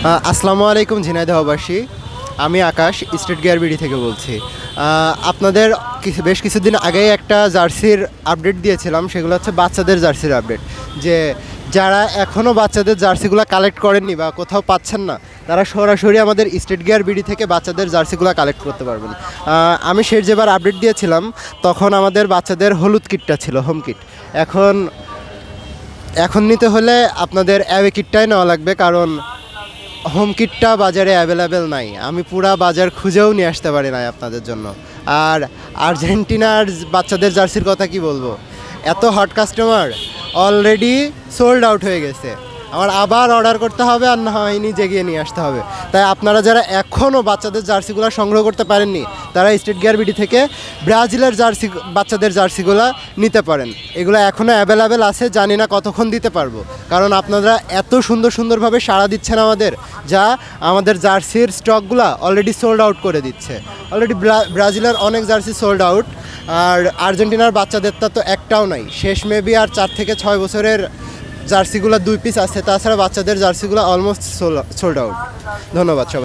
আসসালামু আলাইকুম ঝিনাইদহবাসী। আমি আকাশ স্টেট গিয়ার বিডি থেকে বলছি। আপনাদের বেশ কিছুদিন আগেই একটা জার্সির আপডেট দিয়েছিলাম, সেগুলো হচ্ছে বাচ্চাদের জার্সির আপডেট। যে যারা এখনও বাচ্চাদের জার্সিগুলো কালেক্ট করেননি বা কোথাও পাচ্ছেন না, তারা সরাসরি আমাদের স্টেট গিয়ার বিডি থেকে বাচ্চাদের জার্সিগুলো কালেক্ট করতে পারবেন। আমি যেবার আপডেট দিয়েছিলাম তখন আমাদের বাচ্চাদের হলুদ কিটটা ছিল, হোম কিট। এখন এখন নিতে হলে আপনাদের অ্যাওয়ে কিটটাই নেওয়া লাগবে, কারণ হোম কিটটা বাজারে অ্যাভেলেবেল নাই। আমি পুরা বাজার খুঁজেও নিয়ে আসতে পারি নাই আপনাদের জন্য। আর আর্জেন্টিনার বাচ্চাদের জার্সির কথা কি বলবো, এত hot customer, already sold out হয়ে গেছে। আমার আবার অর্ডার করতে হবে, আর না হয় নিজে গিয়ে নিয়ে আসতে হবে। তাই আপনারা যারা এখনও বাচ্চাদের জার্সিগুলো সংগ্রহ করতে পারেননি, তারা স্টেট গিয়ার বিডি থেকে ব্রাজিলের জার্সি, বাচ্চাদের জার্সিগুলো নিতে পারেন। এগুলো এখনও অ্যাভেলেবেল আছে, জানি না কতক্ষণ দিতে পারবো, কারণ আপনারা এত সুন্দরভাবে সাড়া দিচ্ছেন আমাদের, যা আমাদের জার্সির স্টকগুলো অলরেডি সোল্ড আউট করে দিচ্ছে। অলরেডি ব্রাজিলের অনেক জার্সি সোল্ড আউট, আর আর্জেন্টিনার বাচ্চাদেরটা তো একটাও নাই। শেষ মেবি আর 4 থেকে 6 বছরের জার্সিগুলো 2 পিস আছে, তাছাড়া বাচ্চাদের জার্সিগুলো অলমোস্ট সোল্ড আউট। ধন্যবাদ সবাই।